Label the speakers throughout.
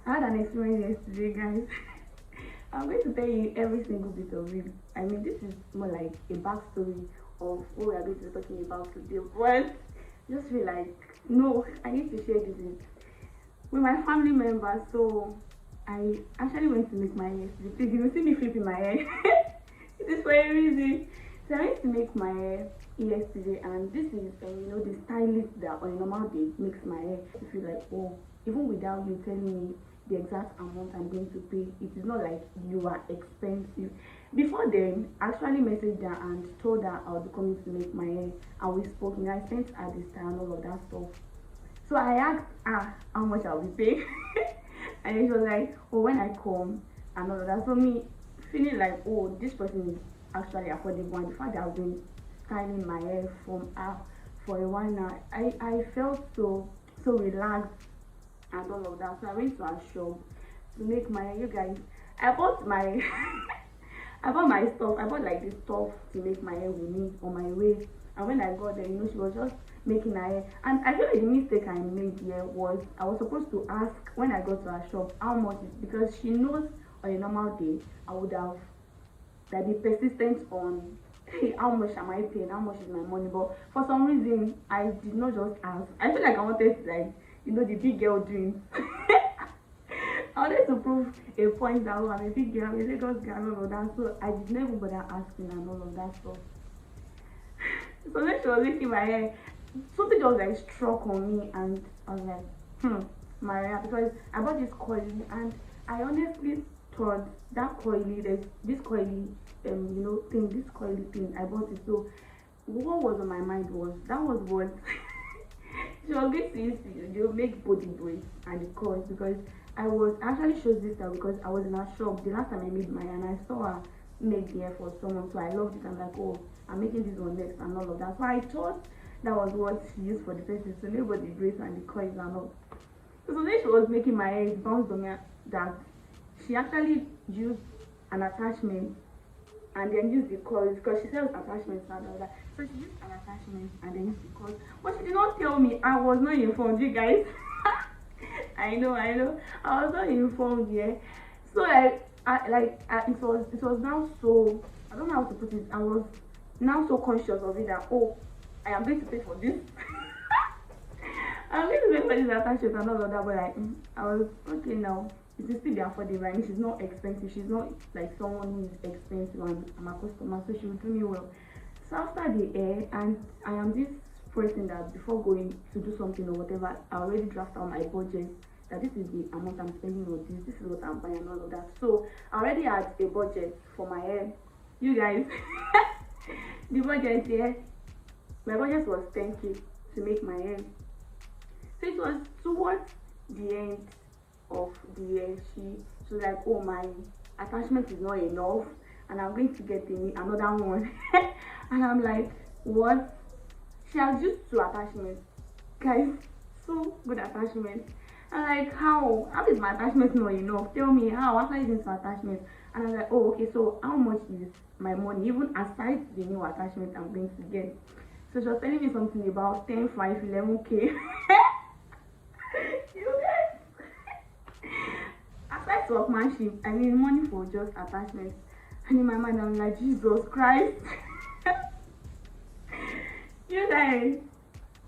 Speaker 1: I had an experience yesterday, guys. I'm going to tell you every single bit of it. I mean, this is more like a backstory of what we are going to be talking about today. But just feel like, no, I need to share this with my family members. So I actually went to make my hair yesterday. Please, you will see me flipping my hair. It is for a reason. So I went to make my hair yesterday, and this is the stylist that on a normal day makes my hair. I feel like, oh, even without you telling me the exact amount I'm going to pay, it is not like you are expensive. Before then, I actually messaged her and told her I would be coming to make my hair, and we spoke. I sent her the style and all of that stuff. So I asked her how much I'll be paying, and she was like, "Oh, when I come and all of that." So me feeling like, "Oh, this person is actually affordable," and the fact that I've been styling my hair from her for a while now, I felt so relaxed and all of that. So I went to her shop to make my hair. You guys, I bought my I bought my stuff. I bought like the stuff to make my hair with me on my way. And when I got there, she was just making her hair. And I feel like the mistake I made here was I was supposed to ask when I got to her shop how much it, because she knows on a normal day I would have like be persistent on, hey, how much am I paying? How much is my money? But for some reason I did not just ask. I feel like I wanted to, like, the big girl dreams. I wanted to prove a point that, oh, I'm a big girl, I'm a Lagos girl, and all of that. So I did not even bother asking and all of that stuff. So when she was making my hair, something just like struck on me, and I was like, Maria, because I bought this coily, and I honestly thought that coily, there's this coily, thing, this coily thing, I bought it. So what was on my mind was that was what she was going to use to make body braids and the coils, because I actually chose this style because I was in her shop the last time I made my hair, and I saw her make the hair for someone, so I loved it. I'm like, oh, I'm making this one next and all of that. So I thought that was what she used for the person, so nobody braids and the coils and all. So when she was making my hair, it bounced on me that she actually used an attachment and then used the coils, because she sells attachments and all that. So she used an attachment and then used the coils, but she did not tell me. I was not informed, you guys. I know. I was not informed, yeah. So it was now so, I don't know how to put it. I was now so conscious of it that, oh, I am going to pay for this. I'm going to pay for this attachment and all of that. But I was okay now. It will still be affordable, and she's not expensive. She's not like someone who is expensive, and I'm a customer, so she will do me well. So after the hair, and I am this person that before going to do something or whatever, I already draft out my budget, that this is the amount I'm spending on this is what I'm buying and all of that. So I already had a budget for my hair, you guys. The budget here, my budget was 10K to make my hair. So it was towards the end of the year. She was like, oh, my attachment is not enough and I'm going to get another one. And I'm like, what? She has used 2 attachments, guys, so good attachments. I'm like, how is my attachment not enough? Tell me how after using 2 attachments. And I was like, oh, okay, so how much is my money even aside the new attachment I'm going to get? So she was telling me something about 10, 5, 11K. You guys, aside workmanship, I mean money for just attachments. And in my mind I'm like, Jesus Christ. You guys,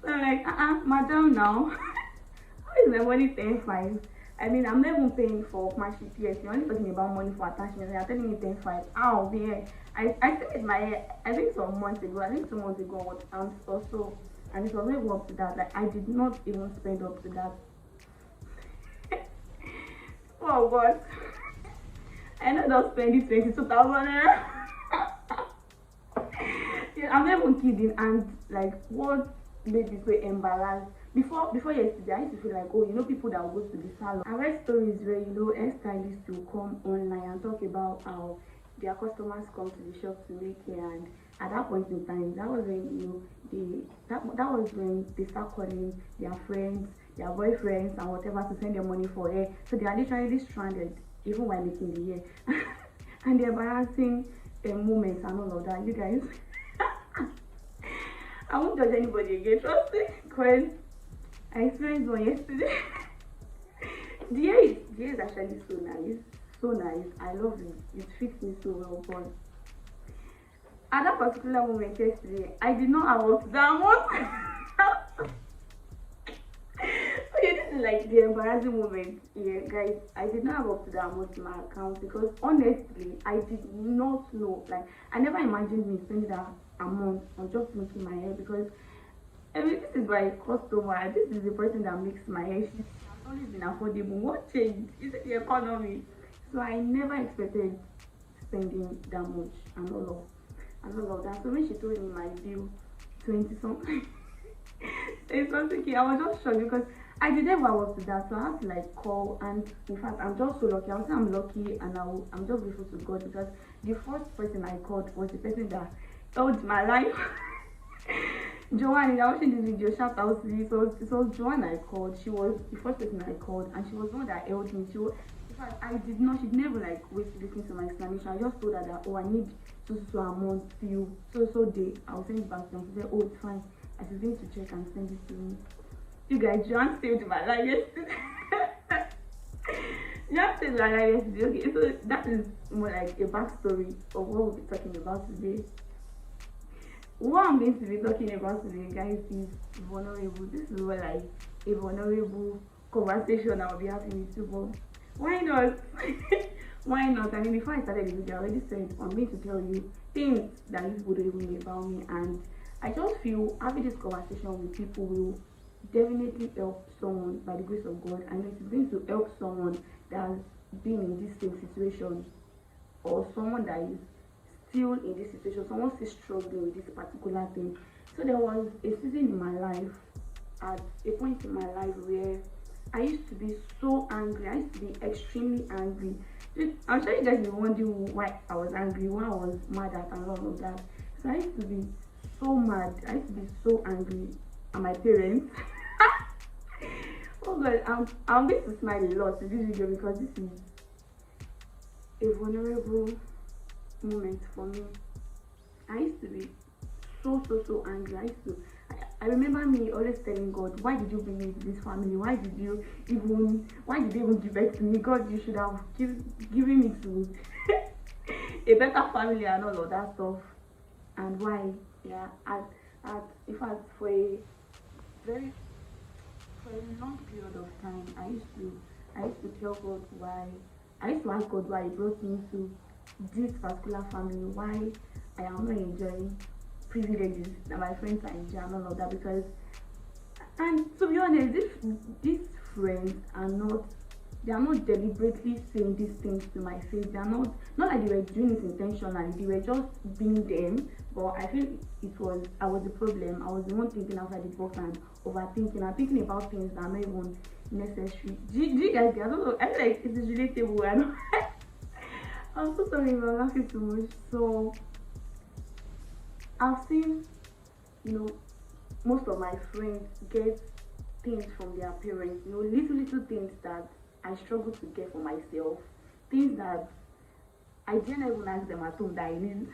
Speaker 1: so I'm like, madam, now how is my money 10, 5? I mean, I'm not even paying for workmanship yet. You're only talking about money for attachments. You're telling me 10, 5. Ow, yeah. I started my hair, I think some months ago. I think 2 months ago or so, and it was not even up to that. Like, I did not even spend up to that. Oh God, I ended up spending 22,000. Yeah, I'm not even kidding. And like, what made me so embarrassed? Before yesterday, I used to feel like, oh, people that will go to the salon. I read stories where hairstylists will come online and talk about how their customers come to the shop to make hair, and at that point in time, that was when that was when they start calling their friends, their boyfriends, and whatever to send their money for hair. So they are literally stranded even while making the hair, and the embarrassing moments and all of that, you guys. I won't judge anybody again, trust me, because I experienced one yesterday. the hair is actually so nice, so nice. I love it. It fits me so well. But at that particular moment yesterday, I did not have up to that one. Okay, this is like the embarrassing moment here, guys. I did not have up to that amount in my account because honestly, I did not know. Like, I never imagined me spending that amount on just making my hair because I mean, this is my customer. This is the person that makes my hair. She's always been affordable. What changed? Is it the economy? So I never expected spending that much and all of that. So when she told me my bill, 20 something. It's something. I was just shocked because I didn't ever work to that, so I had to like call. And in fact, I'm just so lucky. I would say I'm lucky, and I'm just grateful to God because the first person I called was the person that held my life. Joanne, I watching this video, shout out to you. So Joanne I called. She was the first person I called, and she was the one that held me. In fact, I did not. She'd never like wait to listen to my explanation. I just told her that, oh, I need so amount to you, so day. I'll send it back to them. She said, oh, it's fine. I was going to check and send it to me. You guys, John saved my life yesterday. John saved my life yesterday. Okay, so that is more like a backstory of what we'll be talking about today. What I'm going to be talking about today, guys, is vulnerable. This is more like a vulnerable conversation I'll be having with you. But why not? Why not? I mean, before I started the video, I already said I'm going to tell you things that you people don't even know about me, and I just feel having this conversation with people will definitely help someone by the grace of God, and it is going to help someone that has been in this same situation, or someone that is still in this situation, someone still struggling with this particular thing. So there was a season in my life, at a point in my life where I used to be so angry. I used to be extremely angry. I'm sure you guys will wonder why I was angry, why I was mad at, and all of that. So I used to be so mad. I used to be so angry at my parents. Oh God, I'm going to smile a lot in this video because this is a vulnerable moment for me. I used to be so angry. I remember me always telling God, why did you bring me into this family? Why did you even give birth to me? God, you should have given me to a better family and all of that stuff. And why? Yeah, in fact, for a long period of time, I used to tell God why. I used to ask God why He brought me to this particular family, why I am not enjoying privileges that my friends are enjoying and all of that. Because, and to be honest, these friends are not deliberately saying these things to my face. They are not like they were doing it intentionally. They were just being them. But I feel I was the problem. I was the one thinking outside the box and overthinking and thinking about things that are not even necessary. Do you guys get? I don't know. I feel like it is relatable. I know. I'm so sorry if I'm laughing too much. So I've seen, most of my friends get things from their parents. Little things that I struggle to get for myself. Things that I didn't even ask them at home that I need.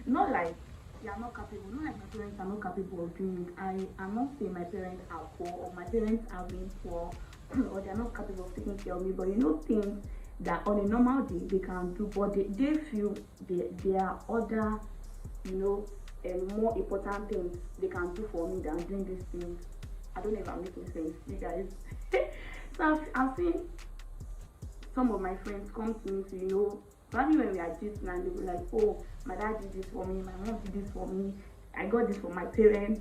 Speaker 1: Not like they are not capable. Not like my parents are not capable of doing it. I am not saying my parents are poor or my parents are being poor or they are not capable of taking care of me. But things that on a normal day they can do, but they feel there are other, more important things they can do for me than doing these things. I don't know if I'm making sense, you guys. So I've seen some of my friends come to me to, probably when we are gisting and they were like, oh, my dad did this for me, my mom did this for me, I got this from my parents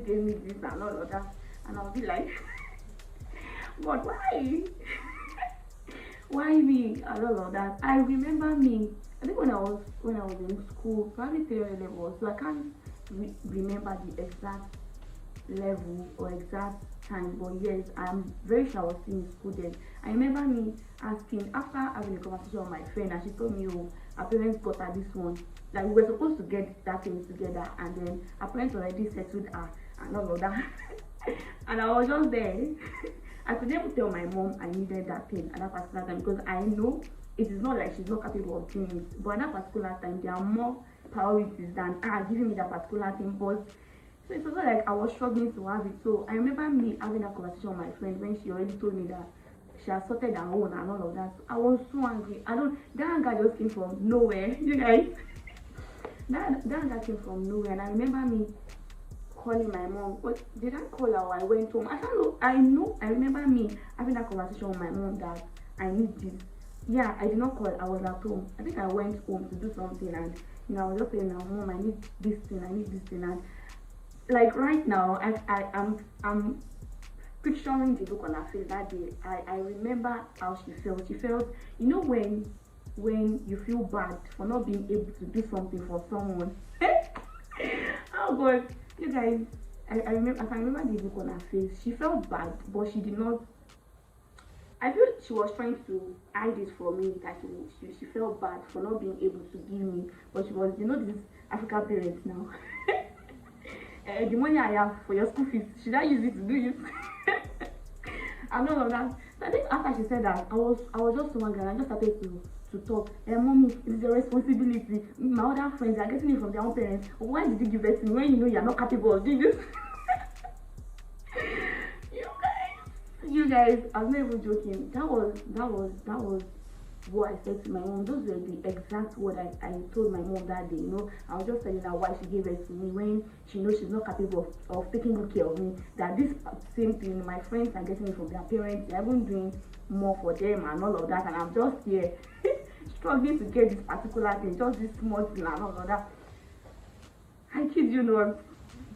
Speaker 1: gave me this and all of that. And I'll be like, but why? Why me? And all of that. I remember me, I think when I was in school, probably 300 level, so I can't remember the exact level or exact time, but yes, I'm very sure I was still in school then. I remember me asking, after having a conversation with my friend, and she told me, oh, our parents got her this one, like we were supposed to get that thing together, and then our parents already settled her and all of that. And I was just there. I could never tell my mom I needed that thing at that particular time because I know it is not like she's not capable of doing it, but at that particular time there are more priorities than giving me that particular thing. But so it was like I was struggling to have it. So I remember me having a conversation with my friend when she already told me that she assaulted her own and all of that. I was so angry. That anger just came from nowhere, you guys. that anger came from nowhere, and I remember me calling my mom. What did I call her or I went home? I don't know. I remember me having that conversation with my mom that I need this. Yeah, I did not call. I was at home. I think I went home to do something, and I was just saying, "Now, mom, I need this thing. I need this thing." And like right now, I'm picturing the look on her face that day. I remember how she felt. She felt, when you feel bad for not being able to do something for someone. Oh God, you guys, I remember the look on her face. She felt bad, but she did not. I feel she was trying to hide it from me, that she felt bad for not being able to give me, but she was, this African parents now. The money I have for your school fees, should I use it to do it? And all of that. So I think after she said that, I was just so angry, and I just started to talk. Mommy, it's your responsibility. My other friends are getting it from their own parents. Why did you give it to me when you know you're not capable of doing this? You guys, I'm not even joking. That was what I said to my mom. Those were the exact words I told my mom that day. I was just telling her why she gave it to me when she knows she's not capable of taking good care of me. That this same thing, my friends are getting it from their parents. They're even doing more for them and all of that, and I'm just here struggling to get this particular thing, just this small thing and all of that. I kid you not.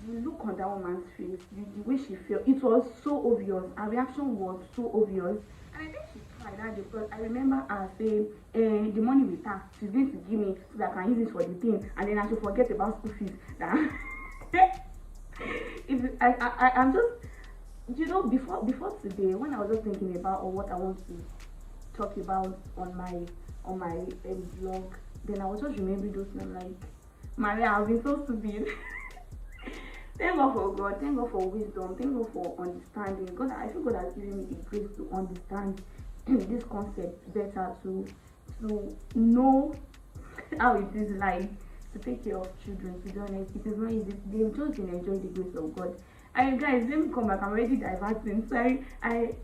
Speaker 1: The look on that woman's face, the way she felt, it was so obvious. Her reaction was so obvious. And I think she tried that day, because I remember her saying, the money with her, she's going to give me so that I can use it for the thing, and then I should forget about school fees. I'm just, before today, when I was just thinking about what I want to talk about on my vlog, then I was just remembering those things like, Maria, I've been so stupid. Thank God for God, thank God for wisdom, thank God for understanding. I feel God has given me the grace to understand this concept better, to know how it is like to take care of children. To be honest, it is not easy. They've just been enjoying the grace of God. And guys, let me come back. I'm already diverting. Sorry, I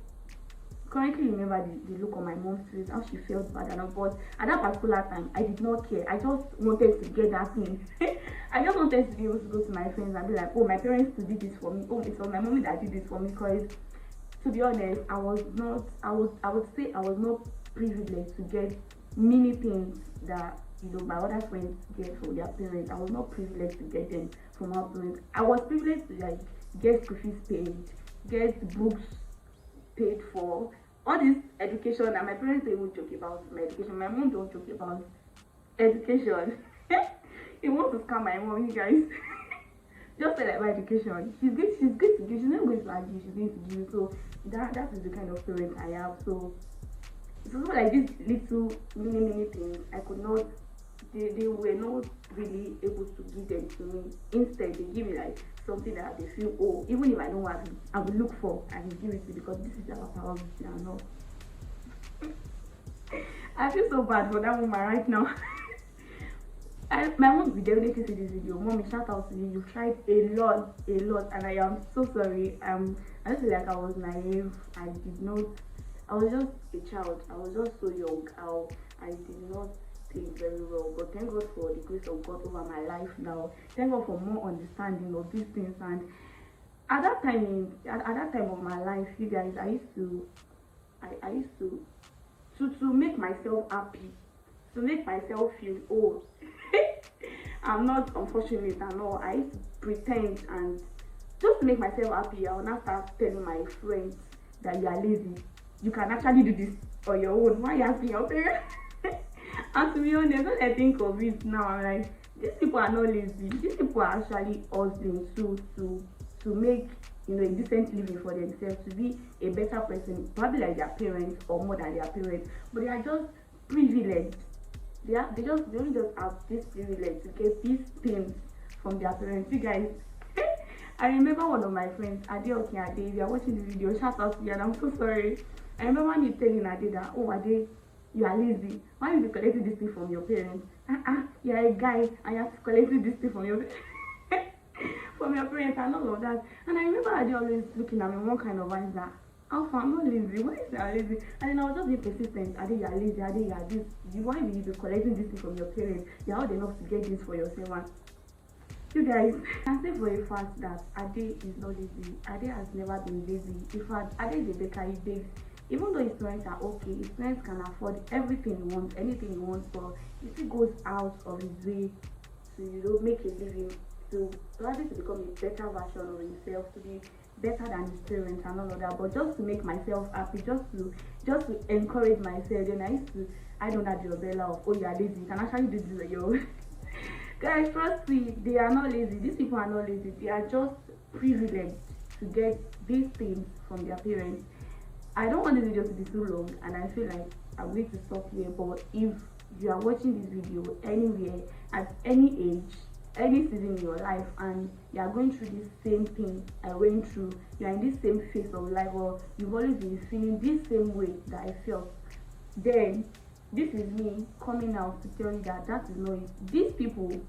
Speaker 1: currently remember the look on my mom's face, how she felt bad and all, but at that particular time I did not care. I just wanted to get that thing. I just wanted to be able to go to my friends and be like, oh, my parents did this for me, oh, it's my mommy that did this for me. Because to be honest, I would say I was not privileged to get many things that my other friends get from their parents. I was not privileged to get them from our parents. I was privileged to get school fees paid, get books paid for, all this education, and my parents don't even joke about my education. My mom don't joke about education. He wants to scam my mom, you guys. Just say like my education. She's going to give. She's not going to argue. She's going to give. So that is the kind of parent I have. So it's also like these little mini things I could not. They were not really able to give them to me. Instead, they give me like something that they feel, oh, even if I don't want it, I will look for and give it to you, because this is our power and all. I feel so bad for that woman right now. My mom will definitely see this video. Mommy, shout out to you. You've tried a lot, and I am so sorry. I just feel like I was naive. I was just a child. I was just so young. I did not think very well. But thank God for the grace of God over my life now. Thank God for more understanding of these things. And at that time of my life, you guys, I used to make myself happy, to make myself feel, oh, I'm not unfortunate and all. I used to pretend, and just to make myself happy, I will now start telling my friends that you are lazy. You can actually do this on your own. Why are you asking your parents? And to be honest, when I think of it now, I'm like, these people are not lazy. These people are actually hustling to make a decent living for themselves, to be a better person, probably like their parents or more than their parents. But they are just privileged. They only just have this privilege to get these things from their parents. You guys, I remember one of my friends, Ade Ade, if you are watching the video, shout out to you, and I'm so sorry. I remember me telling Ade that, oh, Ade, you are lazy. Why are you collecting this thing from your parents? You are a guy and you have to collect this thing from your parents and all of that. And I remember Ade always looking at me one kind of eyes that, Alpha, I'm not lazy. Why is that lazy? And then I was just being persistent. Ade, you're lazy. Ade, you're this. Why will you be collecting this thing from your parents? You're old enough to get this for yourself. And you guys, I can say for a fact that Ade is not lazy. Ade has never been lazy. In fact, Ade is a baker. He bakes. Even though his parents are okay, his parents can afford everything he wants, anything he wants, but he still goes out of his way to, make a living, to rather to become a better version of himself, to be better than his parents and all of that. But just to make myself happy, just to encourage myself, then I used to, I don't have the umbrella of, oh, you are lazy, you can actually do this, yo. Guys, trust me, they are not lazy. These people are not lazy. They are just privileged to get these things from their parents. I don't want this video to be too long, and I feel like I'm going to stop here. But if you are watching this video anywhere, at any age, any season in your life, and you are going through this same thing I went through, you are in this same phase of life, or you've always been feeling this same way that I felt, then this is me coming out to tell you that that is not it. These people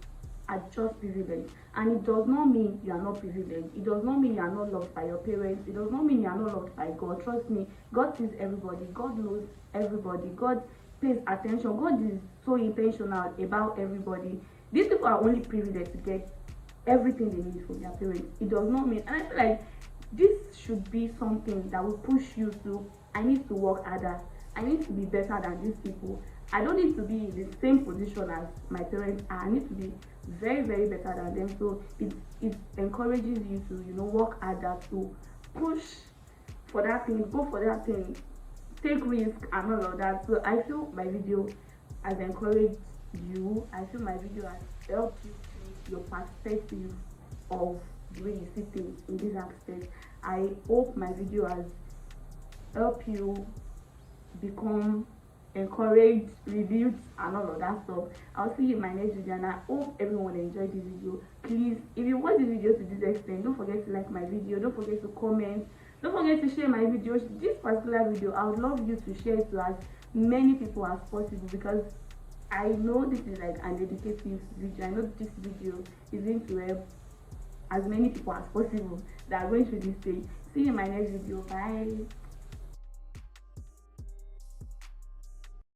Speaker 1: are just privileged, and it does not mean you are not privileged. It does not mean you are not loved by your parents. It does not mean you are not loved by God. Trust me, God sees everybody. God knows everybody. God pays attention. God is so intentional about everybody. These people are only privileged to get everything they need from their parents. It does not mean, and I feel like this should be something that will push you to, I need to work harder. I need to be better than these people. I don't need to be in the same position as my parents. I need to be very, very better than them. So it encourages you to, work harder, to push for that thing, go for that thing, take risk and all of that. So I feel my video has encouraged you. I feel my video has helped you change your perspective of the way you see things in this aspect. I hope my video has helped you become encouraged, reviewed and all of that stuff. I'll see you in my next video, and I hope everyone enjoyed this video. Please, if you watch this video to this extent, don't forget to like my video, don't forget to comment, don't forget to share my videos. This particular video, I would love you to share it to as many people as possible, because I know this is like an educative video. I know this video is going to help as many people as possible that are going through this thing. See you in my next video. Bye.